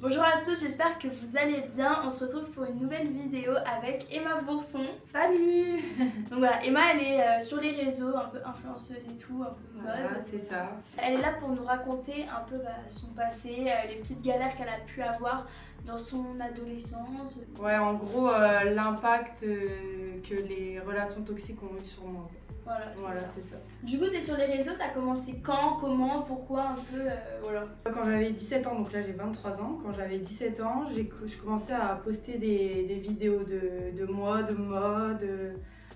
Bonjour à tous, j'espère que vous allez bien. On se retrouve pour une nouvelle vidéo avec Emma Bourson. Salut. Donc voilà, Emma elle est sur les réseaux, un peu influenceuse et tout, un peu mode. Voilà, c'est ça. Elle est là pour nous raconter un peu son passé, les petites galères qu'elle a pu avoir dans son adolescence. Ouais, en gros, l'impact que les relations toxiques ont eu sur moi. Voilà, c'est ça. Du coup, t'es sur les réseaux, t'as commencé quand, comment, pourquoi, un peu, voilà. Quand j'avais 17 ans, donc là j'ai 23 ans, quand j'avais 17 ans, je commençais à poster des vidéos de moi, de mode,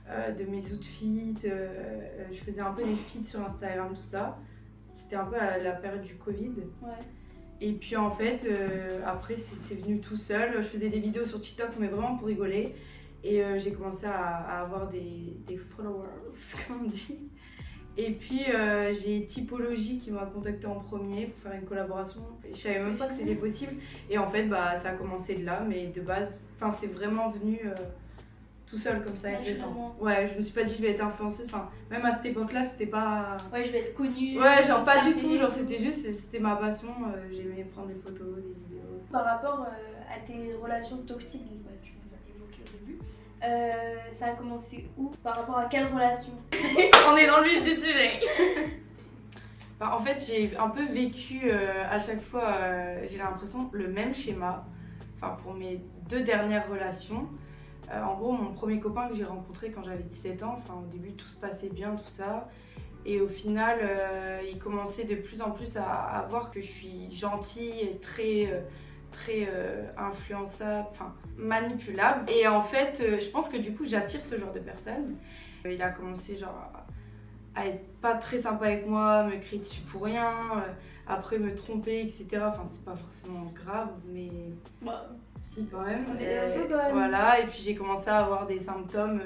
de mes outfits. Je faisais un peu des feeds sur Instagram, tout ça. C'était un peu à la période du Covid. Ouais. Et puis en fait, après c'est venu tout seul. Je faisais des vidéos sur TikTok, mais vraiment pour rigoler. Et j'ai commencé à avoir des followers, comme on dit. Et puis j'ai Typologie qui m'a contactée en premier pour faire une collaboration. Je savais même pas que c'était possible. Et en fait, ça a commencé de là, mais de base, c'est vraiment venu tout seul comme ça avec le temps. Ouais, je me suis pas dit je vais être influenceuse. Même à cette époque-là, c'était pas. Ouais, je vais être connue. Ouais, genre pas du tout. Genre c'était juste, c'était ma passion. J'aimais prendre des photos, des vidéos. Par rapport à tes relations toxiques, tu nous as évoqué au début. Ça a commencé où? Par rapport à quelle relation? On est dans le vif du sujet. En fait, j'ai un peu vécu à chaque fois, j'ai l'impression, le même schéma. Pour mes 2 dernières relations. En gros, mon premier copain que j'ai rencontré quand j'avais 17 ans, au début tout se passait bien, tout ça. Et au final, il commençait de plus en plus à voir que je suis gentille et très influençable, manipulable. Et en fait, je pense que du coup, j'attire ce genre de personnes. Il a commencé à être pas très sympa avec moi, me crier dessus pour rien, après me tromper, etc. C'est pas forcément grave, mais si quand même. Un peu quand même. Voilà, et puis j'ai commencé à avoir des symptômes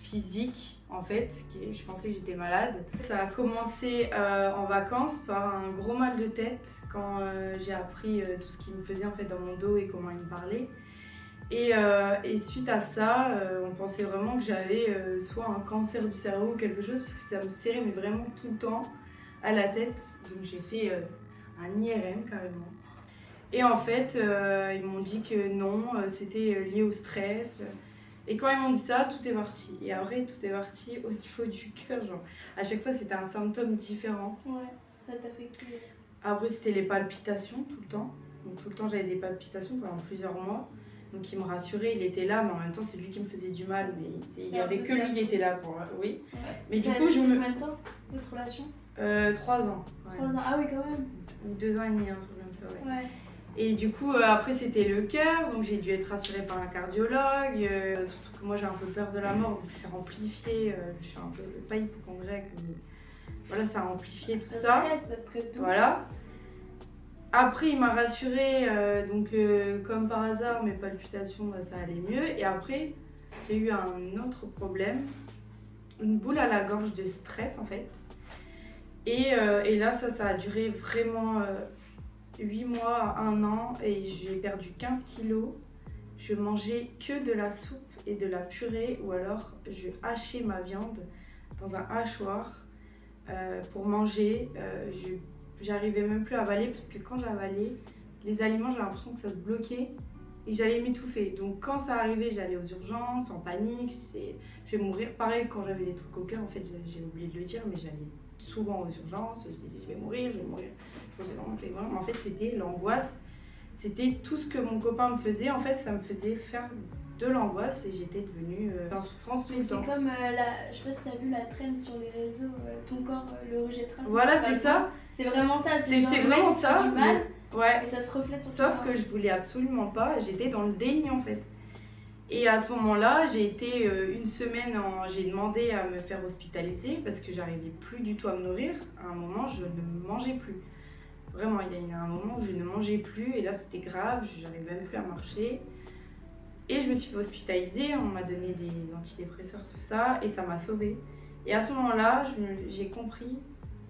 physiques, en fait, je pensais que j'étais malade. Ça a commencé en vacances par un gros mal de tête quand j'ai appris tout ce qu'il me faisait en fait dans mon dos et comment il me parlait. Et suite à ça, on pensait vraiment que j'avais soit un cancer du cerveau ou quelque chose, parce que ça me serrait mais vraiment tout le temps à la tête. Donc j'ai fait un IRM carrément. Et en fait, ils m'ont dit que non, c'était lié au stress. Et quand ils m'ont dit ça, tout est parti. Et après, tout est parti au niveau du cœur. Genre, à chaque fois, c'était un symptôme différent. Ouais, ça t'a fait que... Après, c'était les palpitations tout le temps. Donc tout le temps, j'avais des palpitations pendant plusieurs mois. Donc il me rassurait, il était là, mais en même temps c'est lui qui me faisait du mal, mais il n'y avait que lui qui était là pour oui. Ouais. Mais ça du coup, combien de temps, votre relation? 3 ans. Ouais. 3 ans, ah oui quand même. Ou 2 ans et demi, un truc comme ça, ouais. Et du coup, après c'était le cœur, donc j'ai dû être rassurée par un cardiologue, surtout que moi j'ai un peu peur de la mort, donc c'est amplifié, je suis un peu, pas hypochondriaque, mais voilà, ça a amplifié tout ça. Ça stresse tout. Voilà. Après, il m'a rassurée, comme par hasard, mes palpitations, ça allait mieux. Et après, j'ai eu un autre problème, une boule à la gorge de stress en fait. Et là, ça a duré vraiment 8 mois à 1 an et j'ai perdu 15 kilos. Je mangeais que de la soupe et de la purée ou alors je hachais ma viande dans un hachoir pour manger. J'arrivais même plus à avaler parce que quand j'avalais, les aliments, j'avais l'impression que ça se bloquait et j'allais m'étouffer. Donc quand ça arrivait, j'allais aux urgences, en panique, je vais mourir. Pareil, quand j'avais des trucs au cœur, en fait, j'ai oublié de le dire, mais j'allais souvent aux urgences, je disais je vais mourir. Je pensais vraiment que j'allais mourir. Mais en fait, c'était l'angoisse, c'était tout ce que mon copain me faisait, en fait, ça me faisait faire de l'angoisse et j'étais devenue en souffrance tout le temps. C'est comme je sais pas si t'as vu la traîne sur les réseaux, ton corps le rejettera. Voilà, c'est ça. C'est vraiment ça. C'est vraiment ça. Du mal, ouais. Et ça se reflète sur Sauf que je voulais absolument pas. J'étais dans le déni en fait. Et à ce moment-là, j'ai été une semaine, j'ai demandé à me faire hospitaliser parce que j'arrivais plus du tout à me nourrir. À un moment, je ne mangeais plus. Vraiment, il y a un moment où je ne mangeais plus et là c'était grave. J'arrivais même plus à marcher. Et je me suis fait hospitaliser, on m'a donné des antidépresseurs, tout ça, et ça m'a sauvée. Et à ce moment-là, j'ai compris,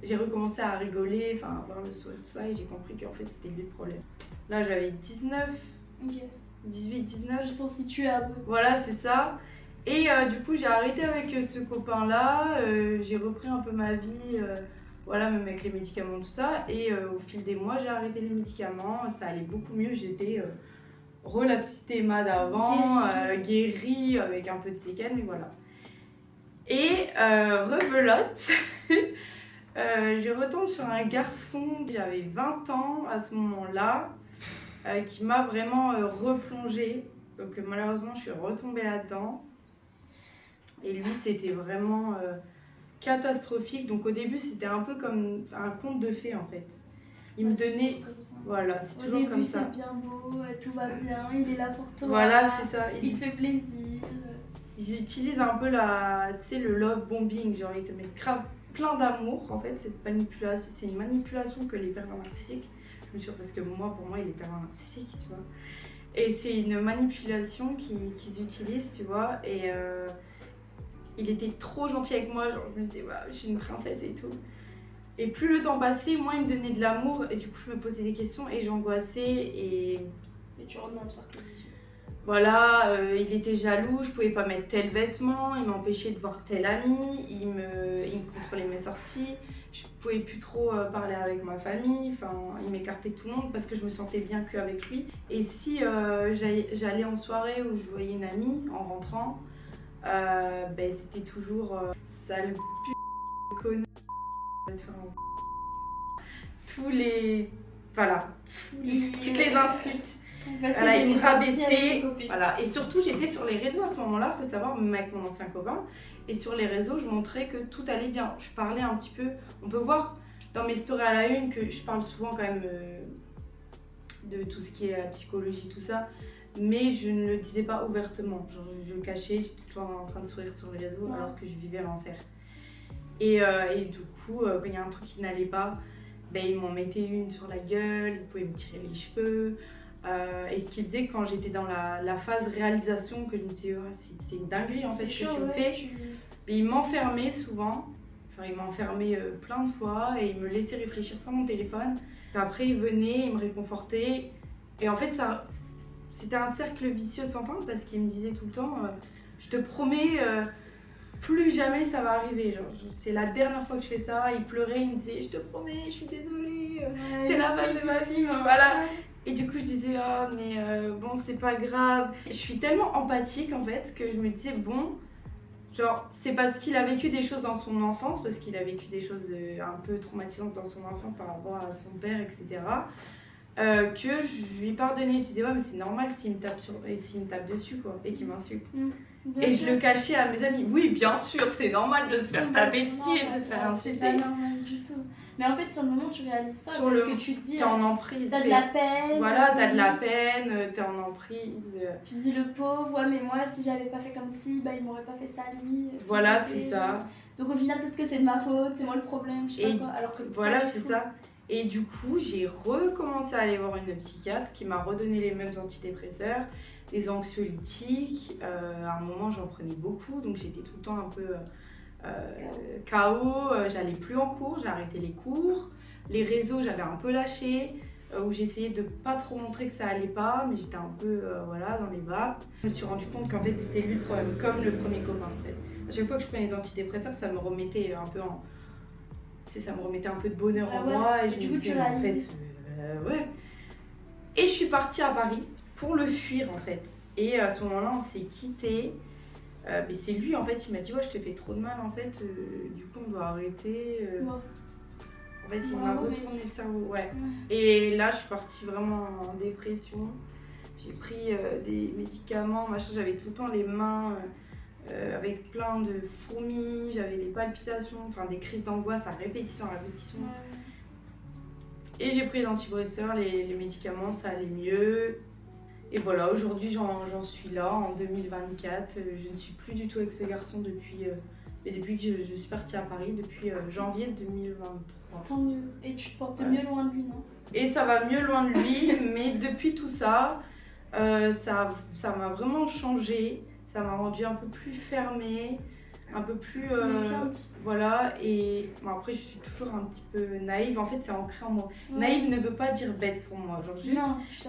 j'ai recommencé à rigoler, avoir le sourire, tout ça, et j'ai compris qu'en fait c'était lui le problème. Là j'avais 19, 18, 19. Juste pour situer un peu. Voilà, c'est ça. Et du coup j'ai arrêté avec ce copain-là, j'ai repris un peu ma vie Voilà, même avec les médicaments, tout ça. Et au fil des mois, j'ai arrêté les médicaments. Ça allait beaucoup mieux. J'étais la petite Emma d'avant, guérie, avec un peu de séquelles, mais voilà. Et rebelote, je retombe sur un garçon, j'avais 20 ans à ce moment-là, qui m'a vraiment replongée. Donc malheureusement, je suis retombée là-dedans. Et lui, c'était vraiment catastrophique. Donc au début, c'était un peu comme un conte de fées en fait. Il me donnait... Voilà, c'est toujours comme ça. Au début, c'est bien beau, tout va bien, il est là pour toi. Voilà, c'est ça. Il te fait plaisir. Ils utilisent un peu le love bombing, genre ils te mettent grave plein d'amour en fait, cette manipulation, c'est une manipulation que les pervers narcissiques, parce que pour moi il est pervers narcissique, tu vois, et c'est une manipulation qu'ils utilisent, tu vois, et il était trop gentil avec moi, genre je me disais, je suis une princesse et tout, et plus le temps passait, moins il me donnait de l'amour, et du coup je me posais des questions et j'angoissais, et tu rentres dans le cercle vicieux. Voilà, il était jaloux, je pouvais pas mettre tel vêtement, il m'empêchait de voir tel ami, il me contrôlait mes sorties, je pouvais plus trop parler avec ma famille, enfin, il m'écartait tout le monde parce que je me sentais bien qu'avec lui. Et si j'allais en soirée où je voyais une amie en rentrant, c'était toujours sale connard, toutes les insultes. Parce Voilà, qu'il il me est sorti avec tes rabaissait. copines. Voilà. Et surtout, j'étais sur les réseaux à ce moment-là, il faut savoir, même avec mon ancien copain. Et sur les réseaux, je montrais que tout allait bien. Je parlais un petit peu. On peut voir dans mes stories à la une que je parle souvent quand même de tout ce qui est psychologie, tout ça. Mais je ne le disais pas ouvertement. Genre, je le cachais, j'étais toujours en train de sourire sur les réseaux alors que je vivais l'enfer. Et du coup, quand il y a un truc qui n'allait pas, il m'en mettait une sur la gueule, il pouvait me tirer les cheveux. Et ce qui faisait que quand j'étais dans la phase réalisation, que je me disais c'est une dinguerie en fait ce que tu me fais, mais il m'enfermait souvent, enfin il m'enfermait plein de fois et il me laissait réfléchir sans mon téléphone. Après il venait, il me réconfortait et en fait c'était un cercle vicieux sans fin parce qu'il me disait tout le temps je te promets plus jamais ça va arriver, genre c'est la dernière fois que je fais ça. Il pleurait, il me disait je te promets, je suis désolée, t'es la femme de ma vie, voilà. Et du coup je disais mais bon c'est pas grave. Je suis tellement empathique en fait que je me disais bon, genre c'est parce qu'il a vécu des choses dans son enfance, parce qu'il a vécu des choses un peu traumatisantes dans son enfance par rapport à son père, etc. Que je lui pardonnais. Je disais mais c'est normal s'il me tape dessus quoi, et qu'il m'insulte. Et je le cachais à mes amis. Oui bien sûr c'est normal de se faire taper dessus et de se faire insulter. C'est pas normal du tout. Mais en fait, sur le moment, tu réalises pas sur parce que tu te dis. T'es en emprise. T'as de la peine. Voilà, t'as de la peine, t'es en emprise. Tu te dis le pauvre, mais moi, si j'avais pas fait comme si, il m'aurait pas fait ça lui. Voilà, c'est ça. Donc au final, peut-être que c'est de ma faute, c'est moi le problème, je sais pas quoi. Alors que voilà, c'est ça. Et du coup, j'ai recommencé à aller voir une psychiatre qui m'a redonné les mêmes antidépresseurs, des anxiolytiques. À un moment, j'en prenais beaucoup, donc j'étais tout le temps un peu. KO, j'allais plus en cours, j'ai arrêté les cours, les réseaux j'avais un peu lâché, où j'essayais de pas trop montrer que ça allait pas, mais j'étais un peu dans les vapes. Je me suis rendu compte qu'en fait c'était lui le problème, comme le premier copain en fait. À chaque fois que je prenais des antidépresseurs, ça me remettait un peu de bonheur en moi, et je me disais en fait ouais. Et je suis partie à Paris pour le fuir en fait. Et à ce moment-là on s'est quittés. Mais c'est lui en fait, il m'a dit je te fais trop de mal en fait, du coup on doit arrêter. En fait il m'a retourné le cerveau, ouais. Et là je suis partie vraiment en dépression. J'ai pris des médicaments, machin, j'avais tout le temps les mains avec plein de fourmis, j'avais des palpitations, enfin des crises d'angoisse à répétition. Et j'ai pris les antidépresseurs, les médicaments, ça allait mieux. Et voilà, aujourd'hui j'en suis là, en 2024. Je ne suis plus du tout avec ce garçon depuis que je suis partie à Paris, depuis janvier 2023. Tant mieux. Et tu te portes mieux loin de lui, non? Et ça va mieux loin de lui, mais depuis tout ça, ça m'a vraiment changé. Ça m'a rendue un peu plus fermée, un peu plus méfiante. Voilà. Et bon, après je suis toujours un petit peu naïve, en fait c'est ancré en moi. Naïve ne veut pas dire bête pour moi, genre juste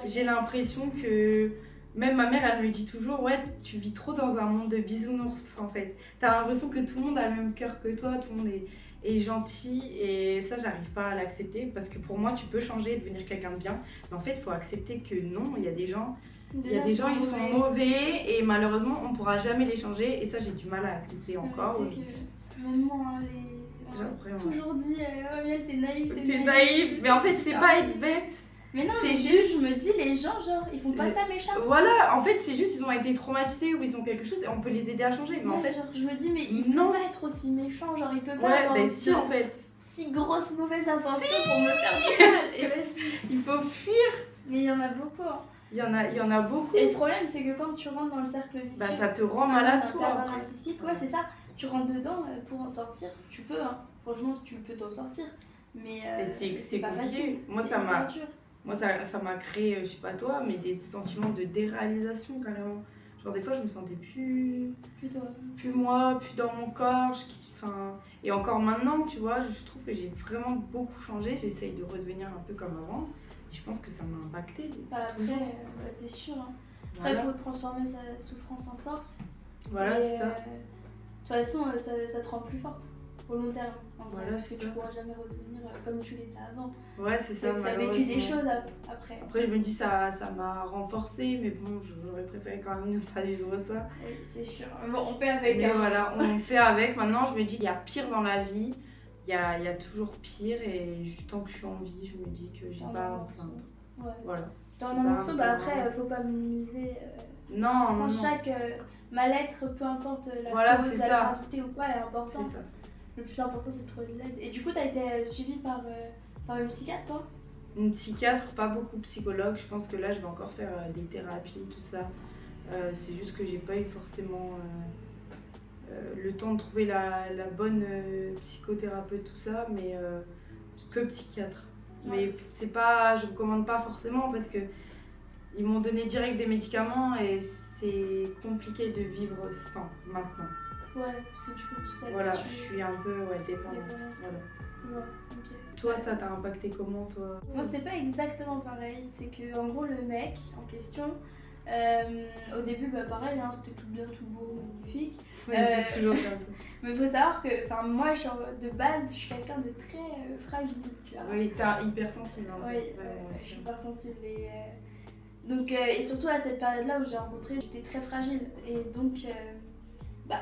j'ai l'impression que même ma mère elle me dit toujours tu vis trop dans un monde de bisounours en fait. T'as l'impression que tout le monde a le même cœur que toi, tout le monde et gentil, et ça j'arrive pas à l'accepter parce que pour moi tu peux changer et devenir quelqu'un de bien, mais en fait il faut accepter que non, il y a des gens ils sont mauvais et malheureusement on pourra jamais les changer, et ça j'ai du mal à accepter encore. Tu sais que même moi on m'a toujours dit oh Miel t'es naïve, t'es naïve, mais en fait c'est pas être bête. Mais non, c'est juste, je me dis, les gens, genre, ils font pas ça méchant. Voilà, en fait, c'est juste, ils ont été traumatisés ou ils ont quelque chose et on peut les aider à changer. Mais en fait, genre, je me dis, mais il peut pas être aussi méchant, genre, il peut pas avoir si, en fait. si grosse mauvaise intention pour me faire du mal. Et ben, si. Il faut fuir. Mais il y en a beaucoup. Hein. Il y en a beaucoup. Et le problème, c'est que quand tu rentres dans le cercle vicieux, ça te rend malade, toi. Narcissique, ouais, c'est ça. Tu rentres dedans pour en sortir, tu peux, hein. Franchement, tu peux t'en sortir. Mais c'est pas facile. Moi, ça m'a créé, je sais pas toi, mais des sentiments de déréalisation carrément. Genre, des fois, je me sentais plus moi, plus dans mon corps. Et encore maintenant, tu vois, je trouve que j'ai vraiment beaucoup changé. J'essaye de redevenir un peu comme avant. Et je pense que ça m'a impacté. Après, c'est sûr. Hein. Après, il faut transformer sa souffrance en force. Voilà, c'est ça. De toute façon, ça te rend plus forte. Au long terme, parce que tu pourras jamais redevenir comme tu l'étais avant. Ouais, c'est ça. Tu as vécu des choses après. Après, je me dis ça m'a renforcée, mais bon, j'aurais préféré quand même ne pas vivre ça. Oui, c'est sûr. Bon, on fait avec. Mais voilà, on fait avec. Maintenant, je me dis qu'il y a pire dans la vie. Il y a toujours pire, et tant que je suis en vie, je me dis que j'ai pas à me plaindre. Ouais. Voilà. Dans un morceau, après, faut pas minimiser. Non. Chaque mal-être, peu importe la cause, la gravité ou quoi, est important. C'est ça. Le plus important, c'est de trouver de l'aide. Et du coup, t'as été suivie par une psychiatre, toi ? Une psychiatre, pas beaucoup psychologue. Je pense que là, je vais encore faire des thérapies, tout ça. C'est juste que j'ai pas eu forcément le temps de trouver la bonne psychothérapeute, tout ça, mais que psychiatre. Ouais. Mais c'est pas, je recommande pas forcément parce que ils m'ont donné direct des médicaments et c'est compliqué de vivre sans maintenant. Ouais, c'est du coup tout ça. Voilà, je suis un peu dépendante. Voilà. Ouais, ok. Toi, ça t'a impacté comment, toi ? Moi, c'était pas exactement pareil. C'est que, en gros, le mec en question, au début, pareil, hein, c'était tout bien, tout beau, magnifique. Ouais, c'est toujours comme ça. Mais faut savoir que, moi, de base, je suis quelqu'un de très fragile, tu vois. Oui, t'es hypersensible. Hein, oui, je suis hypersensible. Et surtout à cette période-là où j'ai rencontré, j'étais très fragile. Et donc.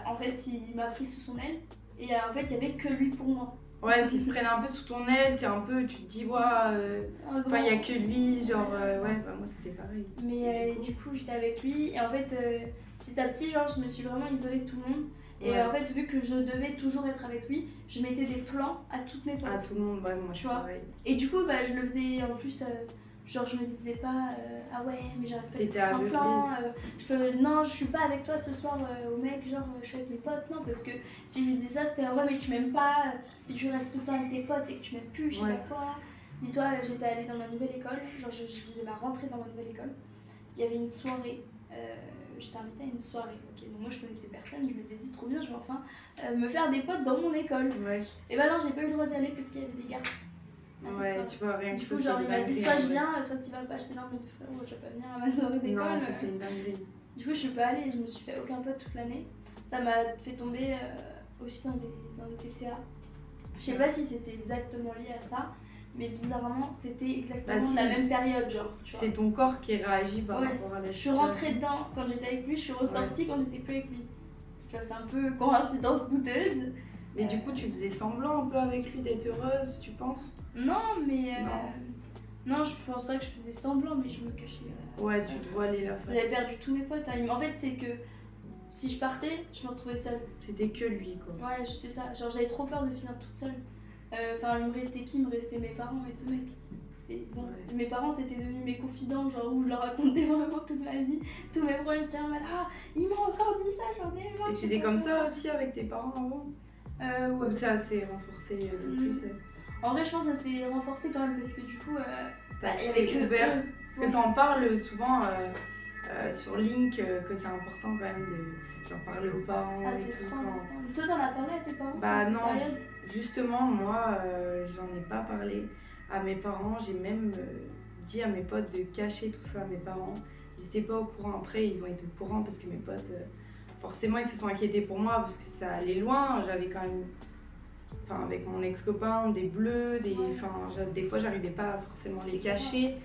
En fait, il m'a pris sous son aile et en fait, il n'y avait que lui pour moi. Ouais, s'il te prenne un peu sous ton aile, tu te dis, il n'y a que lui, genre, moi c'était pareil. Mais du coup, j'étais avec lui et en fait, petit à petit, genre, je me suis vraiment isolée de tout le monde. Et en fait, vu que je devais toujours être avec lui, je mettais des plans à toutes mes potes. À tout le monde, ouais, moi je suis pareil. Et du coup, je le faisais en plus. Genre je me disais pas ah ouais mais j'arrête pas de faire un plan, non je suis pas avec toi ce soir au mec, genre je suis avec mes potes, non parce que si je lui disais ça c'était ouais mais tu m'aimes pas, si tu restes tout le temps avec tes potes c'est que tu m'aimes plus, je sais pas quoi. Dis-toi j'étais allée dans ma nouvelle école, genre je faisais ma rentrée dans ma nouvelle école, il y avait une soirée, j'étais invitée à une soirée, ok donc moi je connaissais personne, je m'étais dit trop bien je vais enfin me faire des potes dans mon école. Ouais. Et non j'ai pas eu le droit d'y aller parce qu'il y avait des garçons. Ouais, tu vois, rien que du coup, genre, il m'a dit soit je viens, soit tu vas pas. J'étais là en mode frérot, je vais pas venir à ma soirée d'école. Non, ça c'est une dinguerie. Du coup, je suis pas allée et je me suis fait aucun pote toute l'année. Ça m'a fait tomber aussi dans des TCA. Je sais pas si c'était exactement lié à ça, mais bizarrement, c'était exactement la même période, genre. C'est ton corps qui réagit par rapport à la situation. Je suis rentrée dedans quand j'étais avec lui, je suis ressortie quand j'étais plus avec lui. Tu vois, c'est un peu coïncidence douteuse. Mais du coup, tu faisais semblant un peu avec lui d'être heureuse, tu penses ? Non, mais. Non, je pense pas que je faisais semblant, mais je me cachais. Ouais, tu te voilais la face. J'avais perdu tous mes potes. Hein. En fait, c'est que si je partais, je me retrouvais seule. C'était que lui, quoi. Ouais, c'est ça. Genre, j'avais trop peur de finir toute seule. Il me restait qui ? Il me restait mes parents et ce mec. Et bon, mes parents, c'était devenu mes confidents, genre où je leur racontais vraiment toute ma vie, tous mes problèmes. J'étais en mode, ils m'ont encore dit ça, j'en ai marre. Et c'était comme ça aussi avec tes parents avant ? Ouais. Ou ça s'est renforcé de plus En vrai, je pense que ça s'est renforcé quand même parce que du coup, tu t'es ouvert. Parce que t'en parles souvent sur Link, que c'est important quand même de parler aux parents. Ah, c'est trop important. Toi, t'en as parlé à tes parents ? Bah non, justement, moi, j'en ai pas parlé à mes parents. J'ai même dit à mes potes de cacher tout ça à mes parents. Ils étaient pas au courant. Après, ils ont été au courant parce que mes potes... forcément, ils se sont inquiétés pour moi parce que ça allait loin. J'avais quand même enfin avec mon ex-copain, des bleus, des fois j'arrivais pas à forcément les cacher.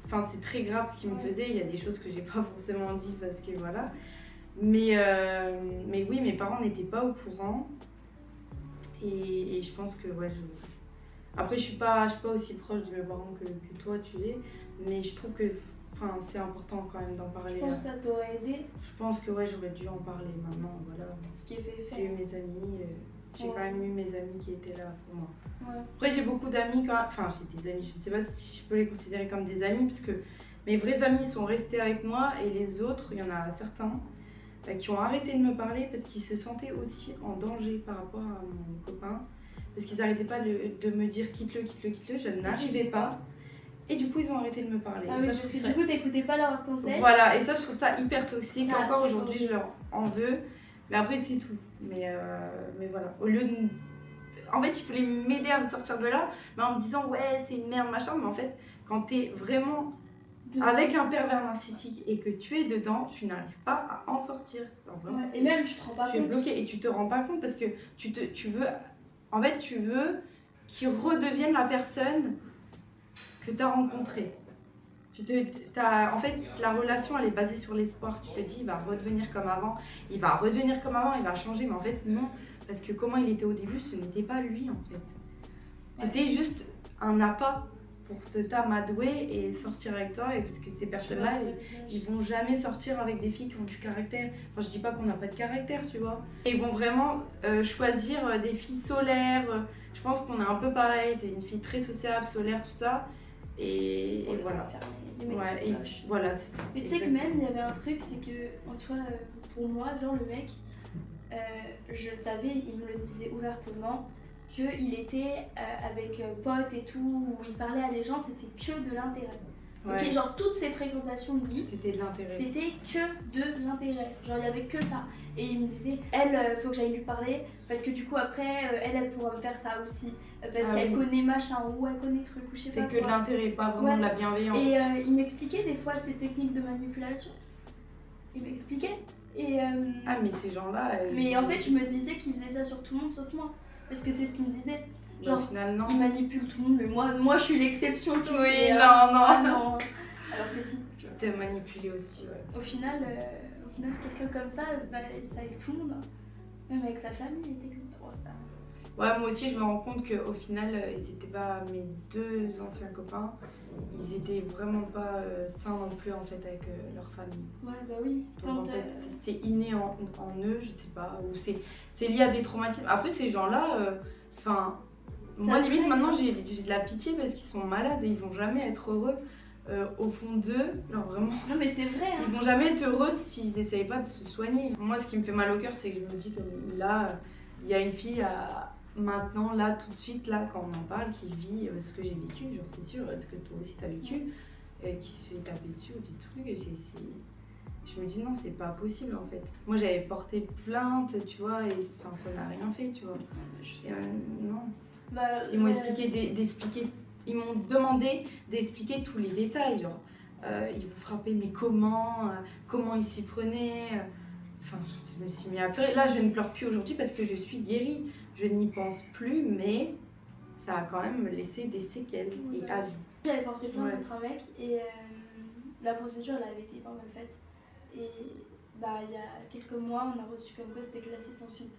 Enfin, c'est très grave ce qu'il me faisait, il y a des choses que j'ai pas forcément dit parce que voilà. Mais oui, mes parents n'étaient pas au courant. Et je pense que après je suis pas aussi proche de mes parents que toi tu es, mais je trouve que c'est important quand même d'en parler. Je pense que ça t'aurait aidé. Je pense que j'aurais dû en parler maintenant, voilà. Ce qui est fait. J'ai eu mes amis, j'ai quand même eu mes amis qui étaient là pour moi. Ouais. Après j'ai beaucoup d'amis quand même, enfin j'ai des amis, je ne sais pas si je peux les considérer comme des amis parce que mes vrais amis sont restés avec moi et les autres, il y en a certains qui ont arrêté de me parler parce qu'ils se sentaient aussi en danger par rapport à mon copain. Parce qu'ils n'arrêtaient pas de me dire quitte-le, je n'arrivais pas. Et du coup, ils ont arrêté de me parler. Ah oui, parce que du coup, t'écoutais pas leurs conseils. Voilà, et ça, je trouve ça hyper toxique. Encore aujourd'hui, je leur en veux. Mais après, c'est tout. Mais voilà. Au lieu de... En fait, il fallait m'aider à me sortir de là, mais en me disant, ouais, c'est une merde, machin. Mais en fait, quand t'es vraiment avec un pervers narcissique et que tu es dedans, tu n'arrives pas à en sortir. Alors, vraiment, et même, tu te rends pas compte. Tu es bloqué et tu te rends pas compte parce que tu veux... En fait, tu veux qu'il redevienne la personne que tu as rencontrée. En fait, la relation, elle est basée sur l'espoir. Tu te dis, il va redevenir comme avant, il va changer. Mais en fait, non. Parce que comment il était au début, ce n'était pas lui, en fait. C'était juste un appât pour t'amadouer et sortir avec toi. Et parce que ces personnes-là, ils vont jamais sortir avec des filles qui ont du caractère. Enfin, je dis pas qu'on n'a pas de caractère, tu vois. Et ils vont vraiment choisir des filles solaires. Je pense qu'on est un peu pareil. T'es une fille très sociable, solaire, tout ça. Et voilà. Voilà, c'est ça. Mais tu sais que même, il y avait un truc, c'est que, tu vois, pour moi, genre le mec, je savais, il me le disait ouvertement, qu'il était avec potes et tout, où il parlait à des gens, c'était que de l'intérêt. Ok, genre toutes ces fréquentations limite, c'était de l'intérêt. C'était que de l'intérêt. Genre il y avait que ça. Et il me disait, faut que j'aille lui parler, parce que du coup après, elle pourra me faire ça aussi. Parce qu'elle connaît machin, ou elle connaît truc, ou je sais pas quoi. C'est que de l'intérêt, pas vraiment de la bienveillance. Et il m'expliquait des fois ces techniques de manipulation. Il m'expliquait. Et, mais ces gens-là... Mais en fait, je me disais qu'il faisait ça sur tout le monde, sauf moi. Parce que c'est ce qu'il me disait. Genre, au final, non. Il manipule tout le monde, mais moi je suis l'exception qui fait... non. Alors que si. T'es manipulé aussi, ouais. Au final, quelqu'un comme ça, c'est avec tout le monde. Hein. Même avec sa famille, il était comme ça. Oh, ça... Ouais, moi aussi, je me rends compte qu'au final, ils étaient pas mes deux anciens copains. Ils étaient vraiment pas sains non plus, en fait, avec leur famille. Ouais, bah oui. Donc, en fait, c'est inné en eux, je sais pas. Ou c'est lié à des traumatismes. Après, ces gens-là, moi, limite, maintenant, j'ai de la pitié parce qu'ils sont malades et ils vont jamais être heureux. Au fond d'eux, genre vraiment. Non mais c'est vrai. Hein. Ils vont jamais être heureux s'ils essayent pas de se soigner. Moi, ce qui me fait mal au cœur, c'est que je me dis que là, il y a une fille maintenant, là, tout de suite, là, quand on en parle, qui vit ce que j'ai vécu, genre c'est sûr, ce que toi aussi t'as vécu, qui se fait taper dessus ou des trucs. Je me dis non, c'est pas possible en fait. Moi, j'avais porté plainte, tu vois, et ça n'a rien fait, tu vois. Je sais. Non. Ils m'ont Ils m'ont demandé d'expliquer tous les détails, genre ils vous frappaient, mais comment ils s'y prenaient. Enfin, je me suis mis à pleurer. Là, je ne pleure plus aujourd'hui parce que je suis guérie. Je n'y pense plus, mais ça a quand même laissé des séquelles et à vie. J'avais porté plainte contre un mec et la procédure, elle avait été pas mal faite. Et il y a quelques mois, on a reçu comme quoi c'était classé sans suite.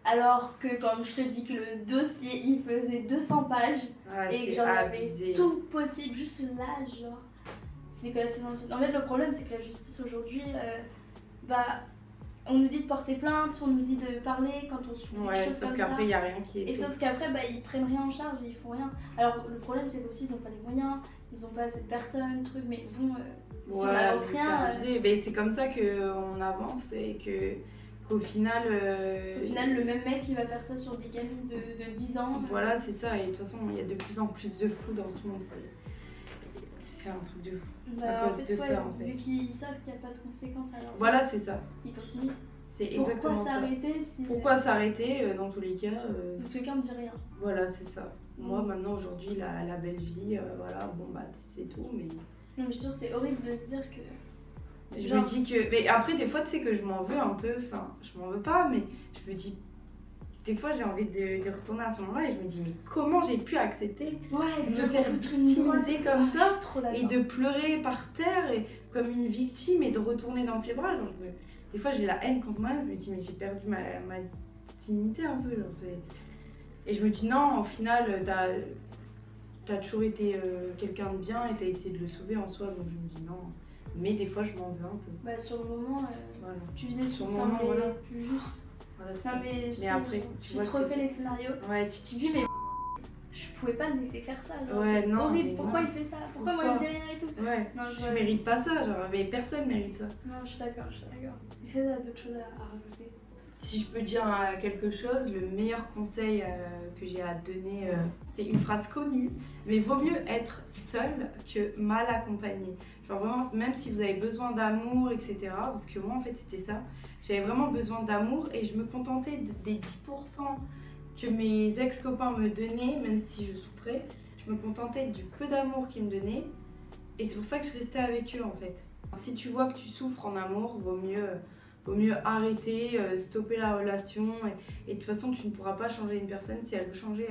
Alors que quand je te dis que le dossier il faisait 200 pages et que j'en avais tout possible, juste là, genre, c'est classé sans suite. En fait, le problème c'est que la justice aujourd'hui, on nous dit de porter plainte, on nous dit de parler quand on subit des choses comme ça. Sauf qu'après, il n'y a rien qui est fait. Et sauf qu'après, ils prennent rien en charge et ils font rien. Alors, le problème c'est qu'aussi ils n'ont pas les moyens, ils n'ont pas assez de personnes, trucs, mais bon, si on n'avance rien. C'est comme ça qu'on avance et qu'au final. Au final, le même mec il va faire ça sur des gamines de 10 ans. Voilà, c'est ça. Et de toute façon, il y a de plus en plus de fous dans ce monde. C'est un truc de fou. À cause de ça, en fait. Vu qu'ils savent qu'il n'y a pas de conséquences à leur Voilà, c'est ça. Ils continuent. C'est exactement ça. Pourquoi s'arrêter dans tous les cas Dans tous les cas, on ne dit rien. Voilà, c'est ça. Moi, maintenant, aujourd'hui, la belle vie, c'est tout. Mais... Non, mais je suis sûre, c'est horrible de se dire que... Je me dis que... Mais après, des fois, tu sais que je m'en veux un peu. Enfin, je m'en veux pas, mais je me dis... des fois j'ai envie de retourner à ce moment-là et je me dis mais comment j'ai pu accepter de me faire victimiser comme ça et de pleurer par terre et, comme une victime et de retourner dans ses bras. Genre, des fois j'ai la haine contre moi, je me dis mais j'ai perdu ma dignité un peu. Genre, et je me dis non, au final t'as toujours été quelqu'un de bien et t'as essayé de le sauver en soi, donc je me dis non. Mais des fois je m'en veux un peu. Sur le moment, voilà. tu faisais ce qui te semblait plus juste. Voilà, non, mais après, tu te refais les scénarios. Ouais, tu te dis, mais je pouvais pas le laisser faire ça. Genre, ouais, c'est horrible. Pourquoi il fait ça? Pourquoi moi je dis rien et tout? Ouais, non, je mérite pas ça, genre, mais personne mérite ça. Non, je suis d'accord. Est-ce que t'as d'autres choses à rajouter? Si je peux dire quelque chose, le meilleur conseil que j'ai à donner, c'est une phrase connue, mais vaut mieux être seul que mal accompagné. Genre vraiment, même si vous avez besoin d'amour, etc. Parce que moi, en fait, c'était ça. J'avais vraiment besoin d'amour et je me contentais des 10% que mes ex-copains me donnaient, même si je souffrais. Je me contentais du peu d'amour qu'ils me donnaient et c'est pour ça que je restais avec eux, en fait. Si tu vois que tu souffres en amour, vaut mieux arrêter, stopper la relation et de toute façon tu ne pourras pas changer une personne. Si elle veut changer,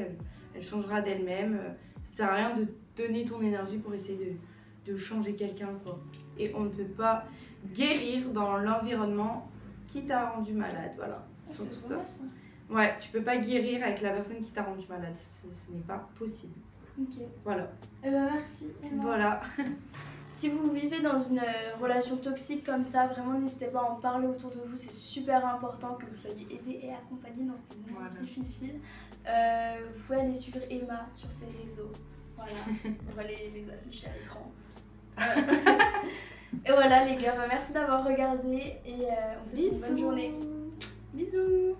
elle changera d'elle-même. Ça sert à rien de donner ton énergie pour essayer de changer quelqu'un, quoi. Et on ne peut pas guérir dans l'environnement qui t'a rendu malade, voilà. C'est ça. Ouais, tu peux pas guérir avec la personne qui t'a rendu malade, ce n'est pas possible. Ok. Voilà. Eh ben merci. Voilà. Si vous vivez dans une relation toxique comme ça, vraiment n'hésitez pas à en parler autour de vous. C'est super important que vous soyez aidés et accompagnés dans ces moments difficiles. Vous pouvez aller suivre Emma sur ses réseaux. Voilà, on va les afficher à l'écran. Et voilà les gars, merci d'avoir regardé et on vous souhaite une bonne journée. Bisous.